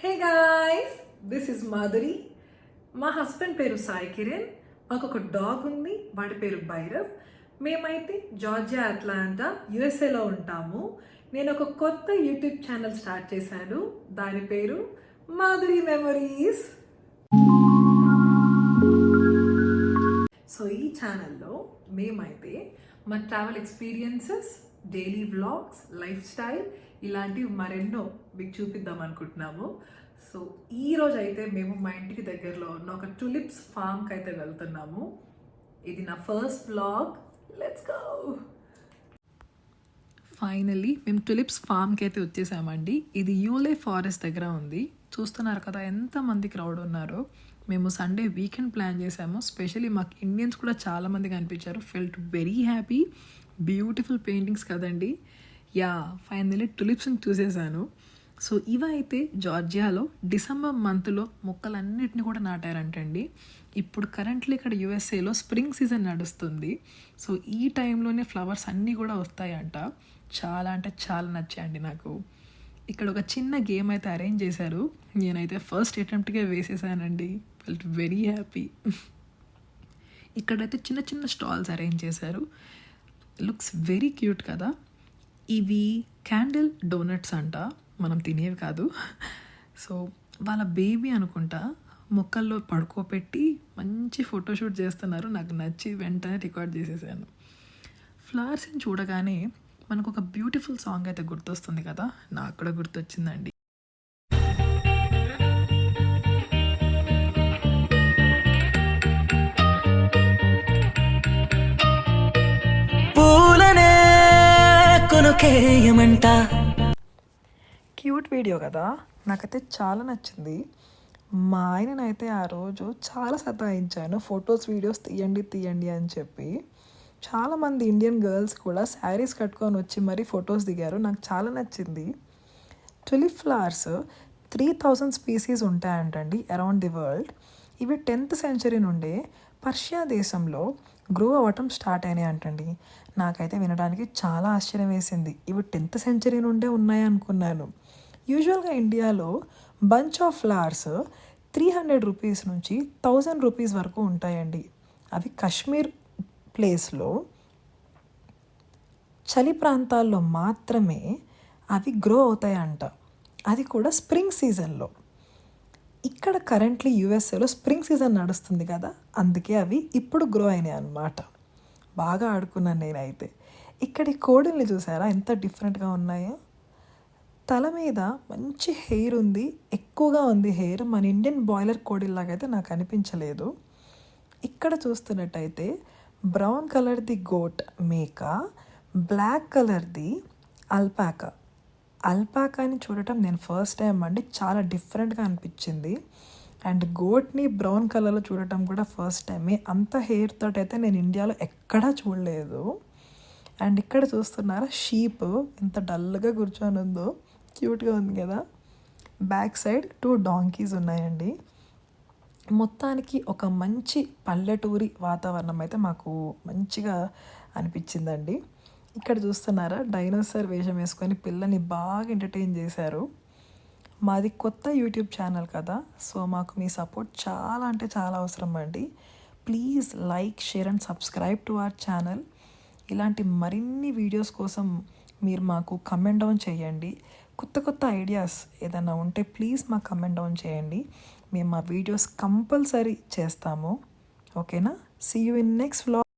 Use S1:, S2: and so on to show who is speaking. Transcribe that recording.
S1: Hey guys, this is Madhuri. మా husband పేరు సాయి కిరణ్. మాకు ఒక డాగ్ ఉంది, వాడి పేరు భైరవ్. మేమైతే జార్జియా అట్లాంటా యుఎస్ఏలో ఉంటాము. నేను ఒక కొత్త యూట్యూబ్ ఛానల్ స్టార్ట్ చేశాను. దాని పేరు మాధురి మెమరీస్. సో ఈ ఛానల్లో మేమైతే మా travel experiences, daily vlogs, life style ఇలాంటివి మరెన్నో మీకు చూపిద్దాం అనుకుంటున్నాము. సో ఈరోజు అయితే మేము మా ఇంటికి దగ్గరలో ఉన్న ఒక టులిప్స్ ఫామ్కి అయితే వెళ్తున్నాము. ఇది నా first vlog. Let's go. Finally మేము టులిప్స్ ఫామ్కి అయితే వచ్చేసామండి. ఇది యూలే ఫారెస్ట్ దగ్గర ఉంది. చూస్తున్నారు కదా ఎంతమంది క్రౌడ్ ఉన్నారో. మేము సండే వీకెండ్ ప్లాన్ చేసాము. స్పెషల్లీ మాకు ఇండియన్స్ కూడా చాలామంది కనిపించారు. Felt very happy. Beautiful paintings కదండి. యా, ఫైనల్లీ టులిప్స్ని చూసేసాను. సో ఇవైతే జార్జియాలో డిసెంబర్ మంత్లో మొక్కలన్నిటిని కూడా నాటారంటండి. ఇప్పుడు కరెంట్లీ ఇక్కడ యుఎస్ఏలో స్ప్రింగ్ సీజన్ నడుస్తుంది. సో ఈ టైంలోనే ఫ్లవర్స్ అన్నీ కూడా వస్తాయంట. చాలా అంటే చాలా నచ్చాయండి నాకు. ఇక్కడ ఒక చిన్న గేమ్ అయితే అరేంజ్ చేశారు. నేనైతే ఫస్ట్ అటెంప్ట్గా వేసేసానండి. Felt very happy. ఇక్కడైతే చిన్న చిన్న స్టాల్స్ అరేంజ్ చేశారు. లుక్స్ వెరీ క్యూట్ కదా. ఇవి క్యాండిల్ డోనట్స్ అంట, మనం తినేవి కాదు. సో వాళ్ళ బేబీ అనుకుంటా మొక్కల్లో పడుకోబెట్టి మంచి ఫోటోషూట్ చేస్తున్నారు. నాకు నచ్చి వెంటనే రికార్డ్ చేసేసాను. ఫ్లవర్స్ని చూడగానే మనకు ఒక బ్యూటిఫుల్ సాంగ్ అయితే గుర్తొస్తుంది కదా. నాకు కూడా గుర్తొచ్చిందండి. క్యూట్ వీడియో కదా, నాకైతే చాలా నచ్చింది. మా ఆయననైతే ఆ రోజు చాలా సతాయించాను, ఫొటోస్ వీడియోస్ తీయండి తీయండి అని చెప్పి. చాలామంది ఇండియన్ గర్ల్స్ కూడా శారీస్ కట్టుకొని వచ్చి మరీ ఫొటోస్ దిగారు. నాకు చాలా నచ్చింది. టులిప్ ఫ్లవర్స్ 3000 స్పీసీస్ ఉంటాయంటండి అరౌండ్ ది వరల్డ్. ఇవి 10th సెంచరీ నుండే పర్షియా దేశంలో గ్రో అవ్వటం స్టార్ట్ అయినాయి అంటండి. నాకైతే వినడానికి చాలా ఆశ్చర్యం వేసింది. ఇవి 10th సెంచరీ నుండే ఉన్నాయి అనుకున్నాను. యూజువల్గా ఇండియాలో బంచ్ ఆఫ్ ఫ్లవర్స్ 300 రూపీస్ నుంచి 1000 రూపీస్ వరకు ఉంటాయండి. అవి కాశ్మీర్ ప్లేస్లో చలి ప్రాంతాల్లో మాత్రమే అవి గ్రో అవుతాయంట. అది కూడా స్ప్రింగ్ సీజన్లో. ఇక్కడ కరెంట్లీ యుఎస్ఏలో స్ప్రింగ్ సీజన్ నడుస్తుంది కదా, అందుకే అవి ఇప్పుడు గ్రో అయినాయి అన్నమాట. బాగా ఆడుకున్నాను నేనైతే. ఇక్కడి కోడిల్ని చూసారా ఎంత డిఫరెంట్గా ఉన్నాయో. తల మీద మంచి హెయిర్ ఉంది, ఎక్కువగా ఉంది హెయిర్. మన ఇండియన్ బాయిలర్ కోడిల్లాగైతే నాకు అనిపించలేదు. ఇక్కడ చూస్తున్నట్టయితే బ్రౌన్ కలర్ది గోట్ మేక, బ్లాక్ కలర్ది అల్పాకా. అల్పాకాని చూడటం నేను ఫస్ట్ టైం అండి. చాలా డిఫరెంట్గా అనిపించింది. అండ్ గోట్ని బ్రౌన్ కలర్లో చూడటం కూడా ఫస్ట్ టైమే. అంత హెయిర్ తోటి అయితే నేను ఇండియాలో ఎక్కడా చూడలేదు. అండ్ ఇక్కడ చూస్తున్నారా షీప్ ఎంత డల్గా కూర్చొని ఉందో, క్యూట్గా ఉంది కదా. బ్యాక్ సైడ్ 2 డాంకీస్ ఉన్నాయండి. మొత్తానికి ఒక మంచి పల్లెటూరి వాతావరణం అయితే మాకు మంచిగా అనిపించిందండి. ఇక్కడ చూస్తున్నారా డైనోసార్ వేషం వేసుకొని పిల్లని బాగా ఎంటర్టైన్ చేశారు. మాది కొత్త యూట్యూబ్ ఛానల్ కదా, సో మాకు మీ సపోర్ట్ చాలా అంటే చాలా అవసరం అండి. Please like, share and subscribe to our channel. ఇలాంటి మరిన్ని వీడియోస్ కోసం మీరు మాకు కమెంట్ డౌన్ చేయండి. కొత్త కొత్త ఐడియాస్ ఏదైనా ఉంటే ప్లీజ్ మాకు కమెంట్ డౌన్ చేయండి. మేము మా వీడియోస్ కంపల్సరీ చేస్తాము. ఓకేనా? See you in next vlog.